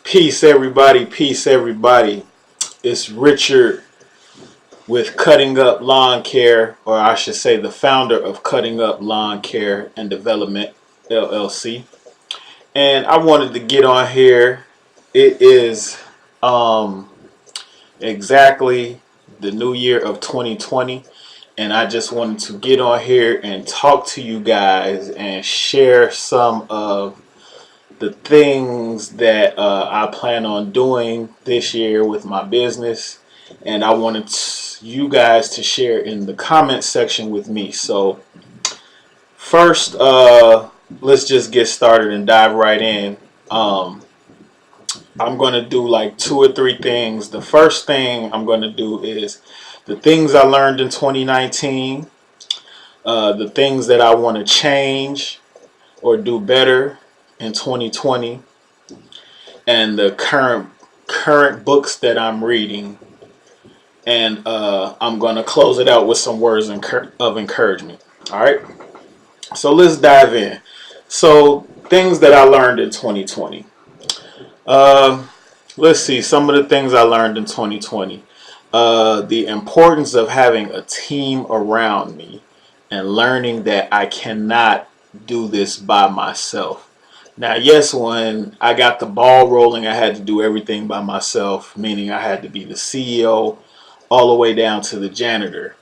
Peace, everybody. Peace, everybody. It's Richard with Cutting Up Lawn Care, or I should say, the founder of Cutting Up Lawn Care and Development LLC. And I wanted to get on here. It is exactly the new year of 2020, and I just wanted to get on here and talk to you guys and share some of the things that I plan on doing this year with my business, and I wanted you guys to share in the comment section with me. So first, let's just get started and dive right in. I'm going to do like 2 or 3 things. The first thing I'm going to do is the things I learned in 2019, the things that I want to change or do better in 2020, and the current books that I'm reading. And I'm going to close it out with some words of encouragement. All right, so let's dive in. So things that I learned in 2020. Let's see some of the things I learned in 2020. The importance of having a team around me and learning that I cannot do this by myself. Now, yes, when I got the ball rolling, I had to do everything by myself, meaning I had to be the CEO all the way down to the janitor.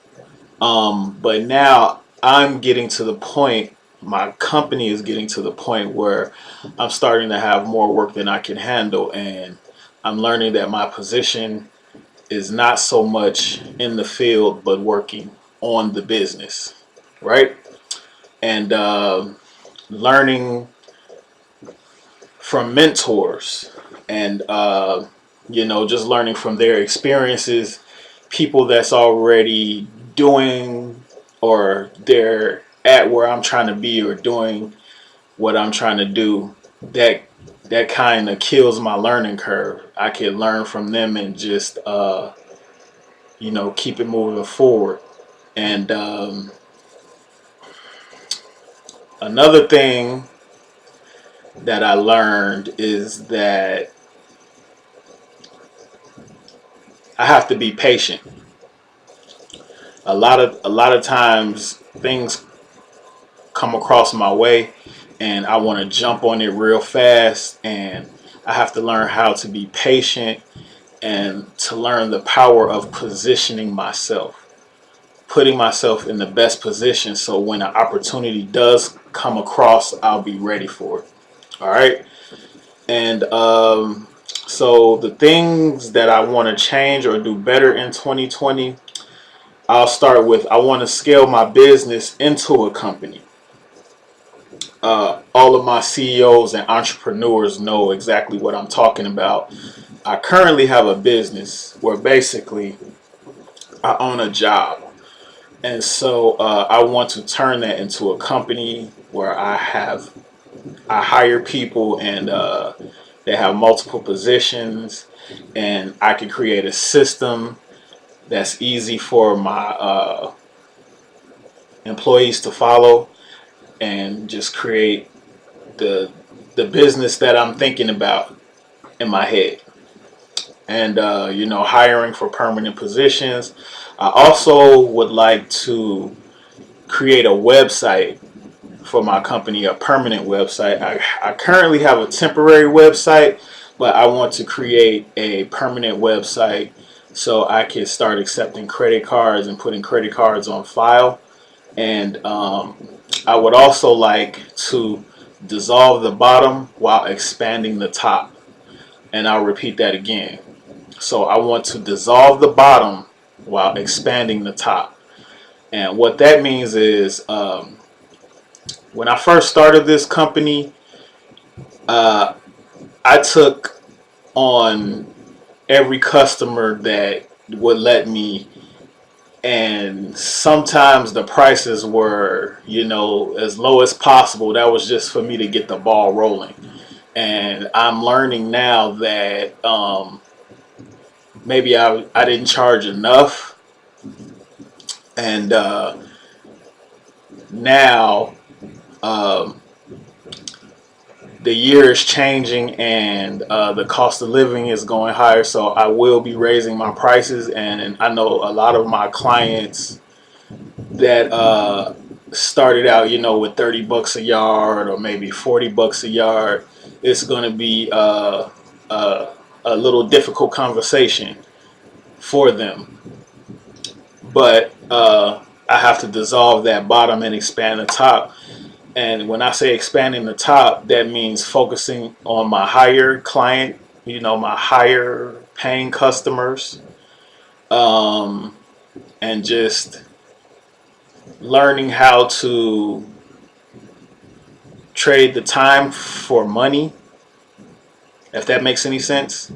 But now I'm getting to the point, my company is getting to the point where I'm starting to have more work than I can handle, and I'm learning that my position is not so much in the field but working on the business, right? And learning from mentors, and just learning from their experiences, people that's already doing, or they're at where I'm trying to be, or doing what I'm trying to do. That kind of kills my learning curve. I can learn from them and just keep it moving forward. And another thing that I learned is that I have to be patient. A lot of times things come across my way and I want to jump on it real fast, and I have to learn how to be patient and to learn the power of positioning myself, putting myself in the best position, so when an opportunity does come across, I'll be ready for it. All right. And so the things that I want to change or do better in 2020, I'll start with, I want to scale my business into a company. All of my CEOs and entrepreneurs know exactly what I'm talking about. I currently have a business where basically I own a job. And so I want to turn that into a company where I hire people, and they have multiple positions, and I can create a system that's easy for my employees to follow, and just create the business that I'm thinking about in my head. And hiring for permanent positions. I also would like to create a website for my company, a permanent website. I currently have a temporary website, but I want to create a permanent website so I can start accepting credit cards and putting credit cards on file. And I would also like to dissolve the bottom while expanding the top. And I'll repeat that again. So I want to dissolve the bottom while expanding the top. And what that means is, when I first started this company, I took on every customer that would let me, and sometimes the prices were, as low as possible. That was just for me to get the ball rolling. And I'm learning now that maybe I didn't charge enough, and now the year is changing, and the cost of living is going higher, so I will be raising my prices. And I know a lot of my clients that started out, with 30 bucks a yard or maybe 40 bucks a yard. It's going to be a little difficult conversation for them, but I have to dissolve that bottom and expand the top. And when I say expanding the top, that means focusing on my higher client, my higher paying customers, um, and just learning how to trade the time for money, if that makes any sense.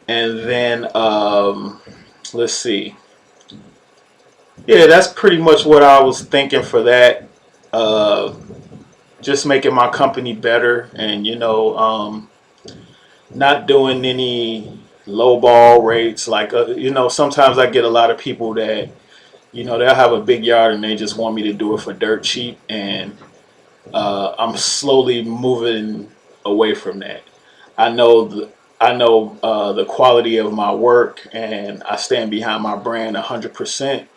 And then, let's see. Yeah, that's pretty much what I was thinking for that. Uh, just making my company better, and not doing any low ball rates. Like, sometimes I get a lot of people that, they'll have a big yard and they just want me to do it for dirt cheap. And I'm slowly moving away from that. I know the quality of my work, and I stand behind my brand 100%.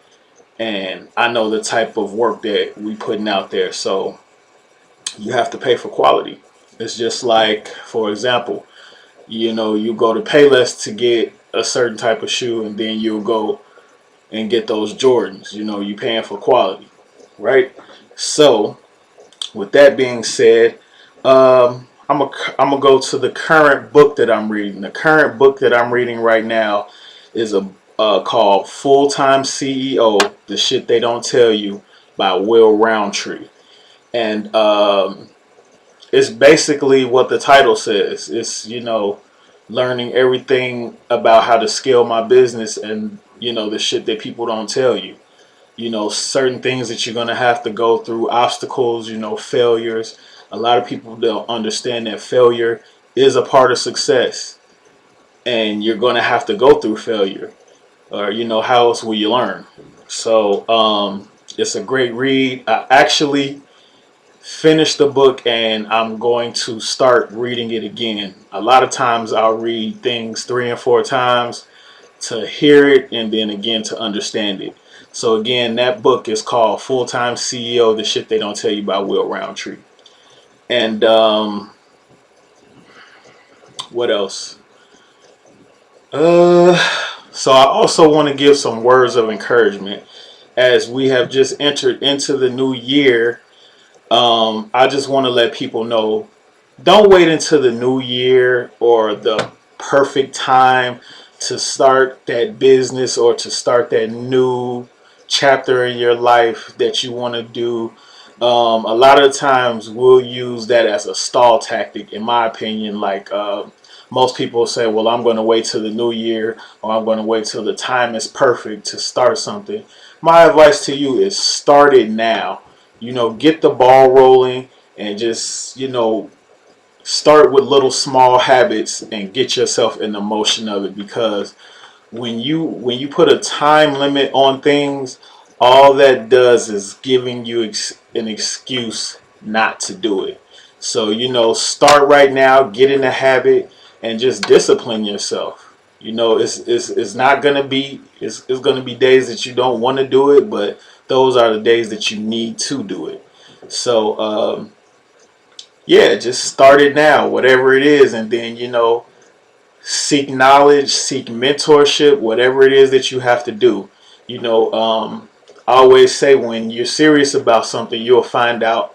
And I know the type of work that we putting out there. So you have to pay for quality. It's just like, for example, you go to Payless to get a certain type of shoe, and then you'll go and get those Jordans. You paying for quality, right? So with that being said, I'm gonna go to the current book that I'm reading. The current book that I'm reading right now is called Full-Time CEO: The Shit They Don't Tell You by Will Roundtree. And it's basically what the title says. It's, learning everything about how to scale my business, and the shit that people don't tell you. Certain things that you're going to have to go through, obstacles, failures. A lot of people don't understand that failure is a part of success, and you're going to have to go through failure, or how else will you learn? So it's a great read. I actually finished the book, and I'm going to start reading it again. A lot of times I'll read things 3 and 4 times to hear it, and then again to understand it. So again, that book is called Full-Time CEO: The Shit They Don't Tell You by Will Roundtree. And what else? So I also want to give some words of encouragement as we have just entered into the new year. I just want to let people know, don't wait until the new year or the perfect time to start that business or to start that new chapter in your life that you want to do. A lot of times we'll use that as a stall tactic, in my opinion. Like, most people say, well, I'm going to wait till the new year, or I'm going to wait till the time is perfect to start something. My advice to you is start it now. Get the ball rolling, and just, start with little small habits and get yourself in the motion of it. Because when you put a time limit on things, all that does is giving you an excuse not to do it. So start right now, get in the habit, and just discipline yourself. It's not gonna be it's gonna be days that you don't want to do it, but those are the days that you need to do it. So yeah, just start it now, whatever it is, and then seek knowledge, seek mentorship, whatever it is that you have to do. I always say, when you're serious about something, you'll find out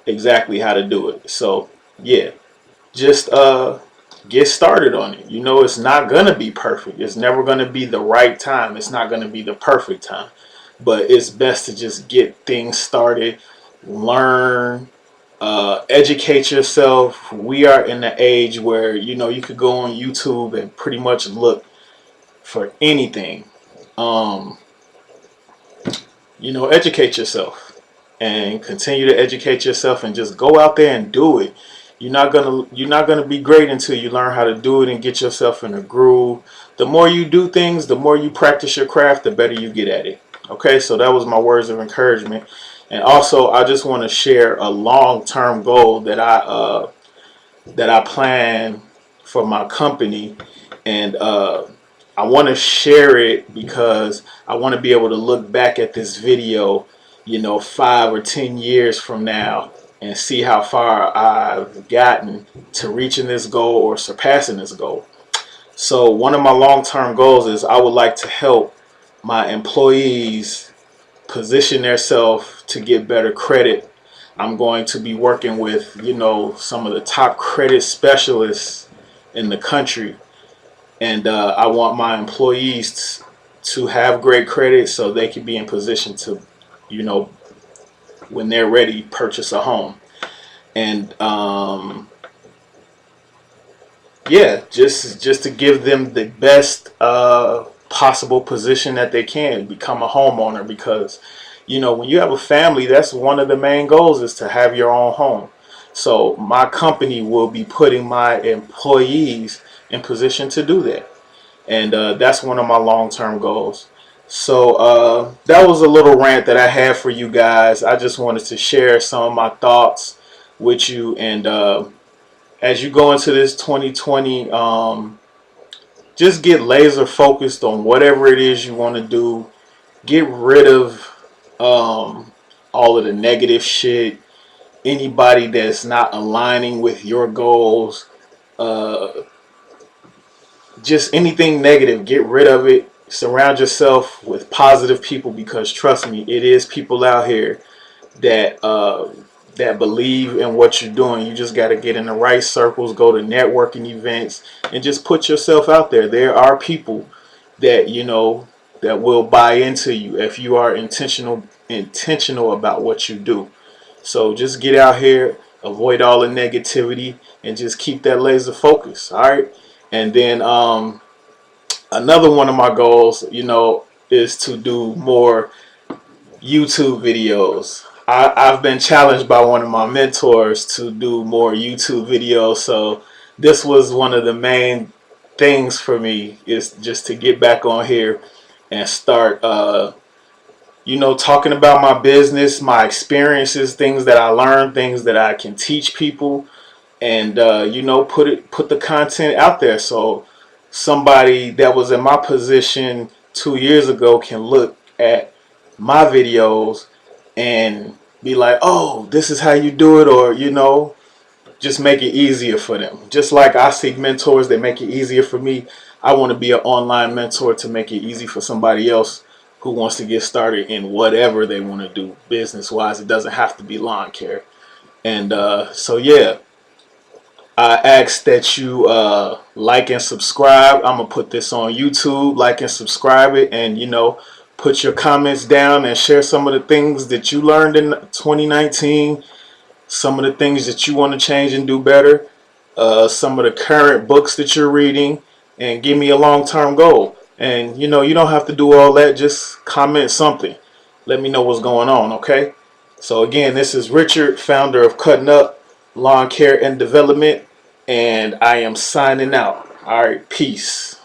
exactly how to do it. So yeah, just get started on it. It's not gonna be perfect. It's never gonna be the right time. It's not gonna be the perfect time, but it's best to just get things started, learn, educate yourself. We are in the age where you could go on YouTube and pretty much look for anything. um, educate yourself, and continue to educate yourself, and just go out there and do it. You're not gonna be great until you learn how to do it and get yourself in a groove. The more you do things, the more you practice your craft, the better you get at it. Okay, so that was my words of encouragement. And also, I just want to share a long-term goal that that I plan for my company, and I want to share it because I want to be able to look back at this video, you know, 5 or 10 years from now and see how far I've gotten to reaching this goal or surpassing this goal. So one of my long-term goals is I would like to help my employees position themselves to get better credit. I'm going to be working with, you know, some of the top credit specialists in the country, and I want my employees to have great credit so they can be in position to, you know, when they're ready, purchase a home. And yeah, just to give them the best possible position that they can, become a homeowner, because you know, when you have a family, that's one of the main goals, is to have your own home. So my company will be putting my employees in position to do that, and that's one of my long-term goals. So that was a little rant that I had for you guys. I just wanted to share some of my thoughts with you, and as you go into this 2020, just get laser focused on whatever it is you want to do. Get rid of all of the negative shit, anybody that's not aligning with your goals, uh, just anything negative, get rid of it. Surround yourself with positive people, because trust me, it is people out here that that believe in what you're doing. You just got to get in the right circles, go to networking events, and just put yourself out there. There are people that, you know, that will buy into you if you are intentional about what you do. So just get out here, avoid all the negativity, and just keep that laser focus. All right. And then another one of my goals, you know, is to do more YouTube videos. I've been challenged by one of my mentors to do more YouTube videos. So this was one of the main things for me, is just to get back on here and start you know, talking about my business, my experiences, things that I learned, things that I can teach people, and you know, put the content out there so somebody that was in my position 2 years ago can look at my videos and be like, oh, this is how you do it, or you know, just make it easier for them. Just like I seek mentors that make it easier for me, I want to be an online mentor to make it easy for somebody else who wants to get started in whatever they want to do business wise. It doesn't have to be lawn care. And so yeah, I ask that you like and subscribe. I'm gonna put this on YouTube. Like and subscribe it, and you know, put your comments down and share some of the things that you learned in 2019, some of the things that you want to change and do better, some of the current books that you're reading, and give me a long-term goal. And you know, you don't have to do all that, just comment something. Let me know what's going on, okay? So again, this is Richard, founder of Cuttin Lawn Care and Development, and I am signing out. All right, peace.